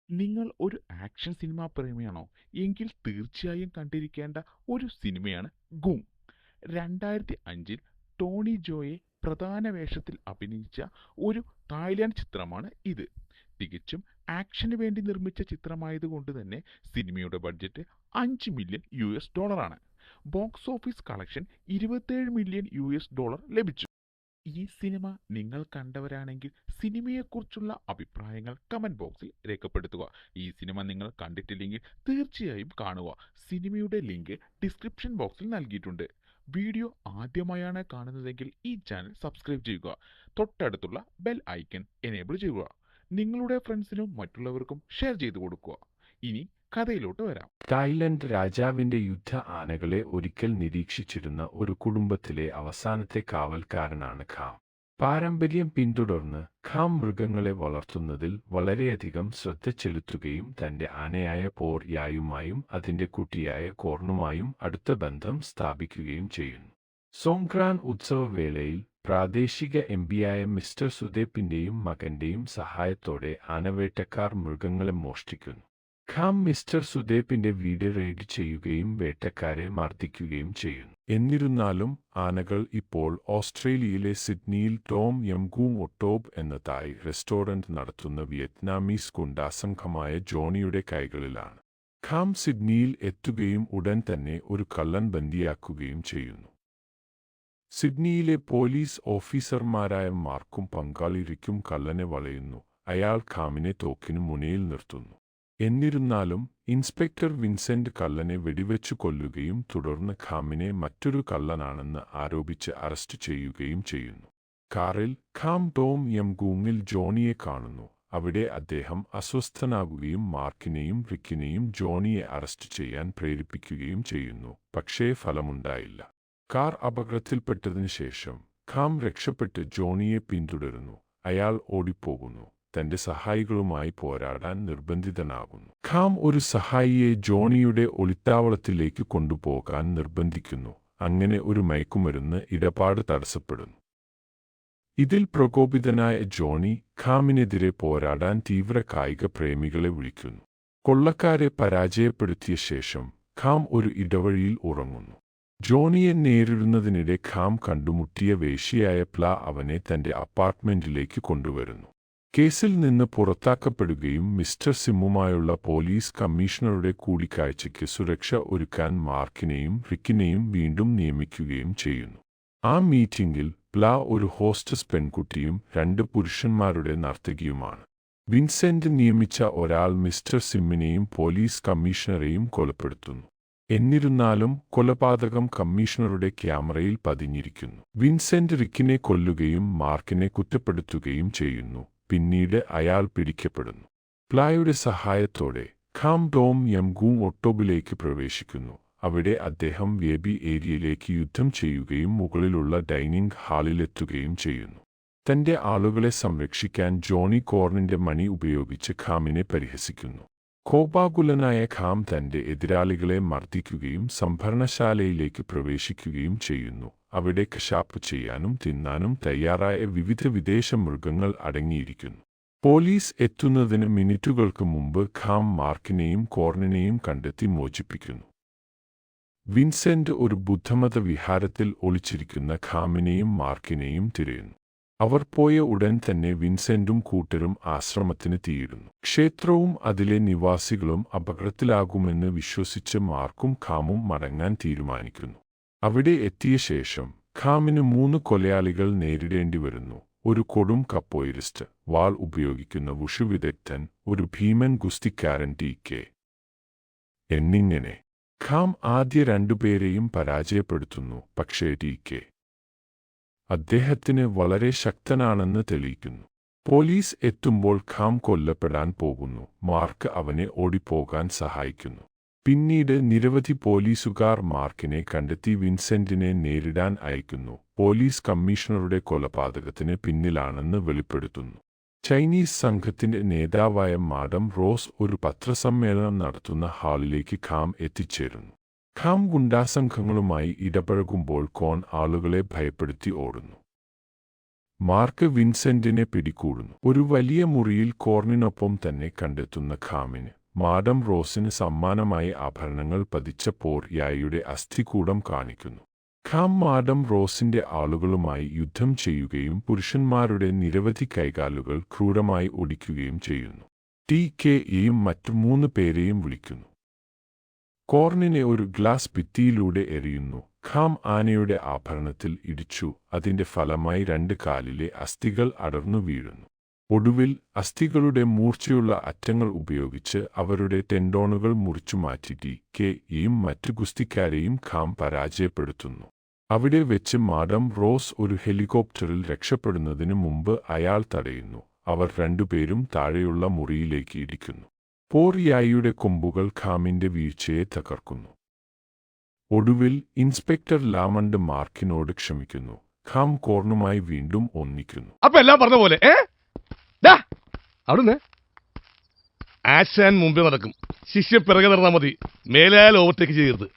നിങ്ങൾ ഒരു action cinema പ്രേമിയാണോ? എങ്കിൽ തീർച്ചയായും കണ്ടിരിക്കേണ്ട ഒരു സിനിമയാണ് ഗൂങ്. 2005-ൽ ടോണി ജോയെ പ്രധാന വേഷത്തിൽ അഭിനയിച്ച ഒരു തായ്ലാൻഡ് ചിത്രമാണ് ഇത്. തികച്ചും ആക്ഷന് വേണ്ടി നിർമ്മിച്ച ചിത്രമായതുകൊണ്ട് തന്നെ സിനിമയുടെ budget $5 million. Box office collection $27 million ലഭിച്ചു. ഈ സിനിമ നിങ്ങൾ കണ്ടവരാണെങ്കിൽ സിനിമയെക്കുറിച്ചുള്ള അഭിപ്രായങ്ങൾ കമന്റ് ബോക്സിൽ രേഖപ്പെടുത്തുക. ഈ സിനിമ നിങ്ങൾ കണ്ടിട്ടില്ലെങ്കിൽ തീർച്ചയായും കാണുക. സിനിമയുടെ ലിങ്ക് ഡിസ്ക്രിപ്ഷൻ ബോക്സിൽ നൽകിയിട്ടുണ്ട്. വീഡിയോ ആദ്യമായാണ് കാണുന്നതെങ്കിൽ ഈ ചാനൽ സബ്സ്ക്രൈബ് ചെയ്യുക. തൊട്ടടുത്തുള്ള ബെൽ ഐക്കൺ എനേബിൾ ചെയ്യുക. നിങ്ങളുടെ ഫ്രണ്ട്സിനും മറ്റുള്ളവർക്കും ഷെയർ ചെയ്തു കൊടുക്കുക. ഇനി കഥയിലോട്ട് വരാം. തായ്ലൻഡ് രാജാവിന്റെ യുദ്ധ ആനകളെ ഒരിക്കൽ നിരീക്ഷിച്ചിരുന്ന ഒരു കുടുംബത്തിലെ അവസാനത്തെ കാവൽക്കാരനാണ് ഖാം. പാരമ്പര്യം പിന്തുടർന്ന് ഖാം മൃഗങ്ങളെ വളർത്തുന്നതിൽ വളരെയധികം ശ്രദ്ധ ചെലുത്തുകയും തന്റെ ആനയായ പോർ യായുമായും അതിന്റെ കുട്ടിയായ കോർണുമായും അടുത്ത ബന്ധം സ്ഥാപിക്കുകയും ചെയ്യുന്നു. സോങ്ക്രാൻ ഉത്സവവേളയിൽ പ്രാദേശിക എംപിയായ മിസ്റ്റർ സുദേപ്പിന്റെയും മകന്റെയും സഹായത്തോടെ ആനവേട്ടക്കാർ മൃഗങ്ങളെ മോഷ്ടിക്കുന്നു. ഖാം മിസ്റ്റർ സുദേപ്പിന്റെ വീട് റെയ്ഡ് ചെയ്യുകയും വേട്ടക്കാരെ മർദ്ദിക്കുകയും ചെയ്യുന്നു. എന്നിരുന്നാലും ആനകൾ ഇപ്പോൾ ഓസ്ട്രേലിയയിലെ സിഡ്നിയിൽ ടോം യം ഗൂങ് ഒട്ടോബ് എന്ന തായ് റെസ്റ്റോറന്റ് നടത്തുന്ന വിയറ്റ്നാമീസ് ഗുണ്ടാസംഘമായ ജോണിയുടെ കൈകളിലാണ്. ഖാം സിഡ്നിയിൽ എത്തുകയും ഉടൻ തന്നെ ഒരു കള്ളൻ ബന്ദിയാക്കുകയും ചെയ്യുന്നു. സിഡ്നിയിലെ പോലീസ് ഓഫീസർമാരായ മാർക്കും പങ്കാളി റിക്കും കള്ളനെ വളയുന്നു. അയാൾ ഖാമിനെ തോക്കിനു മുനയിൽ നിർത്തുന്നു. എന്നിരുന്നാലും ഇൻസ്പെക്ടർ വിൻസെന്റ് കള്ളനെ വെടിവെച്ചു കൊല്ലുകയും തുടർന്ന് ഖാമിനെ മറ്റൊരു കള്ളനാണെന്ന് ആരോപിച്ച് അറസ്റ്റ് ചെയ്യുകയും ചെയ്യുന്നു. കാറിൽ ഖാം ടോം യം ഗൂങ്ങിൽ ജോണിയെ കാണുന്നു. അവിടെ അദ്ദേഹം അസ്വസ്ഥനാകുകയും മാർക്കിനെയും റിക്കിനെയും ജോണിയെ അറസ്റ്റ് ചെയ്യാൻ പ്രേരിപ്പിക്കുകയും ചെയ്യുന്നു. പക്ഷേ ഫലമുണ്ടായില്ല. കാർ അപകടത്തിൽപ്പെട്ടതിനു ശേഷം ഖാം രക്ഷപ്പെട്ട് ജോണിയെ പിന്തുടരുന്നു. അയാൾ ഓടിപ്പോകുന്നു. തന്റെ സഹായികളുമായി പോരാടാൻ നിർബന്ധിതനാകുന്നു. ഖാം ഒരു സഹായിയെ ജോണിയുടെ ഒളിത്താവളത്തിലേക്ക് കൊണ്ടുപോകാൻ നിർബന്ധിക്കുന്നു. അങ്ങനെ ഒരു മയക്കുമരുന്ന് ഇടപാട് തടസ്സപ്പെടുന്നു. ഇതിൽ പ്രകോപിതനായ ജോണി ഖാമിനെതിരെ പോരാടാൻ തീവ്ര കായിക പ്രേമികളെ വിളിക്കുന്നു. കൊള്ളക്കാരെ പരാജയപ്പെടുത്തിയ ശേഷം ഖാം ഒരു ഇടവഴിയിൽ ഉറങ്ങുന്നു. ജോണിയെ നേരിടുന്നതിനിടെ ഖാം കണ്ടുമുട്ടിയ വേശ്യയായ പ്ല അവനെ തന്റെ അപ്പാർട്ട്മെന്റിലേക്ക് കൊണ്ടുവരുന്നു. കേസിൽ നിന്ന് പുറത്താക്കപ്പെടുകയും മിസ്റ്റർ സിമ്മുമായുള്ള പോലീസ് കമ്മീഷണറുടെ കൂടിക്കാഴ്ചയ്ക്ക് സുരക്ഷ ഒരുക്കാൻ മാർക്കിനെയും റിക്കിനെയും വീണ്ടും നിയമിക്കുകയും ചെയ്യുന്നു. ആ മീറ്റിംഗിൽ പ്ല ഒരു ഹോസ്റ്റസ് പെൺകുട്ടിയും 2 പുരുഷന്മാരുടെ നർത്തകിയുമാണ്. വിൻസെന്റ് നിയമിച്ച ഒരാൾ മിസ്റ്റർ സിമ്മിനെയും പോലീസ് കമ്മീഷണറെയും കൊലപ്പെടുത്തുന്നു. എന്നിരുന്നാലും കൊലപാതകം കമ്മീഷണറുടെ ക്യാമറയിൽ പതിഞ്ഞിരിക്കുന്നു. വിൻസെന്റ് റിക്കിനെ കൊല്ലുകയും മാർക്കിനെ കുറ്റപ്പെടുത്തുകയും ചെയ്യുന്നു. പിന്നീട് അയാൾ പിടിക്കപ്പെടുന്നു. പ്ലായുടെ സഹായത്തോടെ ഖാം ടോം യം ഗൂങ് ഒട്ടോബിലേക്ക് പ്രവേശിക്കുന്നു. അവിടെ അദ്ദേഹം വേബി ഏരിയയിലേക്ക് യുദ്ധം ചെയ്യുകയും മുകളിലുള്ള ഡൈനിംഗ് ഹാളിലെത്തുകയും ചെയ്യുന്നു. തന്റെ ആളുകളെ സംരക്ഷിക്കാൻ ജോണി കോർണിന്റെ മണി ഉപയോഗിച്ച് ഖാമിനെ പരിഹസിക്കുന്നു. കോപാകുലനായ ഖാം തന്റെ എതിരാളികളെ മർദ്ദിക്കുകയും സംഭരണശാലയിലേക്ക് പ്രവേശിക്കുകയും ചെയ്യുന്നു. അവിടെ കശാപ്പ് ചെയ്യാനും തിന്നാനും തയ്യാറായ വിവിധ വിദേശ മൃഗങ്ങൾ അടങ്ങിയിരിക്കുന്നു. പോലീസ് എത്തുന്നതിന് മിനിറ്റുകൾക്ക് മുമ്പ് ഖാം മാർക്കിനെയും കോർണിനെയും കണ്ടെത്തി മോചിപ്പിക്കുന്നു. വിൻസെന്റ് ഒരു ബുദ്ധമത വിഹാരത്തിൽ ഒളിച്ചിരിക്കുന്ന ഖാമിനെയും മാർക്കിനെയും തിരയുന്നു. അവർ പോയ ഉടൻ തന്നെ വിൻസെന്റും കൂട്ടരും ആശ്രമത്തിന് തീയിടുന്നു. ക്ഷേത്രവും അതിലെ നിവാസികളും അപകടത്തിലാകുമെന്ന് വിശ്വസിച്ച് മാർക്കും ഖാമും മടങ്ങാൻ തീരുമാനിക്കുന്നു. അവിടെ എത്തിയ ശേഷം ഖാമിന് 3 കൊലയാളികൾ നേരിടേണ്ടി വരുന്നു. ഒരു കൊടും കപ്പോയിറിസ്റ്റ്, വാൾ ഉപയോഗിക്കുന്ന വുഷു വിദഗ്ധൻ, ഒരു ഭീമൻ ഗുസ്തിക്കാരൻ ടി.കെ. എന്നിങ്ങനെ. ഖാം ആദ്യ 2 പേരെയും പരാജയപ്പെടുത്തുന്നു. പക്ഷേ ടി.കെ. അദ്ദേഹത്തിന് വളരെ ശക്തനാണെന്ന് തെളിയിക്കുന്നു. പോലീസ് എത്തുമ്പോൾ ഖാം കൊല്ലപ്പെടാൻ പോകുന്നു. മാർക്ക് അവനെ ഓടിപ്പോകാൻ സഹായിക്കുന്നു. പിന്നീട് നിരവധി പോലീസുകാർ മാർക്കിനെ കണ്ടെത്തി വിൻസെന്റിനെ നേരിടാൻ അയക്കുന്നു. പോലീസ് കമ്മീഷണറുടെ കൊലപാതകത്തിന് പിന്നിലാണെന്ന് വെളിപ്പെടുത്തുന്നു. ചൈനീസ് സംഘത്തിന്റെ നേതാവായ മാഡം റോസ് ഒരു പത്രസമ്മേളനം നടത്തുന്ന ഹാളിലേക്ക് ഖാം എത്തിച്ചേരുന്നു. ഖാം ഗുണ്ടാസംഘങ്ങളുമായി ഇടപഴകുമ്പോൾ കോൺ ആളുകളെ ഭയപ്പെടുത്തി ഓടുന്നു. മാർക്ക് വിൻസെന്റിനെ പിടികൂടുന്നു. ഒരു വലിയ മുറിയിൽ കോർണിനൊപ്പം തന്നെ കണ്ടെത്തുന്ന ഖാമിന് മാഡം റോസിന് സമ്മാനമായി ആഭരണങ്ങൾ പതിച്ച പോർയായുടെ അസ്ഥികൂടം കാണിക്കുന്നു. ഖാം മാഡം റോസിന്റെ ആളുകളുമായി യുദ്ധം ചെയ്യുകയും പുരുഷന്മാരുടെ നിരവധി കൈകാലുകൾ ക്രൂരമായി ഒടിക്കുകയും ചെയ്യുന്നു. ടി.കെയും മറ്റു 3 പേരെയും വിളിക്കുന്നു. കോർണിനെ ഒരു ഗ്ലാസ് ഭിത്തിയിലൂടെ എറിയുന്നു. ഖാം ആനയുടെ ആഭരണത്തിൽ ഇടിച്ചു. അതിന്റെ ഫലമായി 2 കാലിലെ അസ്ഥികൾ അടർന്നു വീഴുന്നു. ഒടുവിൽ അസ്ഥികളുടെ മൂർച്ചയുള്ള അറ്റങ്ങൾ ഉപയോഗിച്ച് അവരുടെ ടെൻഡോണുകൾ മുറിച്ചുമാറ്റി ടി.കെയും മറ്റു ഗുസ്തിക്കാരെയും ഖാം പരാജയപ്പെടുത്തുന്നു. അവിടെ വെച്ച് മാഡം റോസ് ഒരു ഹെലികോപ്റ്ററിൽ രക്ഷപ്പെടുന്നതിന് മുമ്പ് അയാൾ തടയുന്നു. അവർ 2 പേരും താഴെയുള്ള മുറിയിലേക്ക് ഇടിക്കുന്നു. പോർയായുടെ കൊമ്പുകൾ ഖാമിന്റെ വീഴ്ചയെ തകർക്കുന്നു. ഒടുവിൽ ഇൻസ്പെക്ടർ ലാമണ്ട് മാർക്കിനോട് ക്ഷമിക്കുന്നു. ഖാം കോർണുമായി വീണ്ടും ഒന്നിക്കുന്നു. അപ്പൊ എല്ലാം പറഞ്ഞ പോലെ അവിടുന്ന് ആശാൻ മുമ്പേ നടക്കും, ശിഷ്യ പിറകെ നടന്നാൽ മതി. മേലാൽ ഓവർടേക്ക് ചെയ്യരുത്.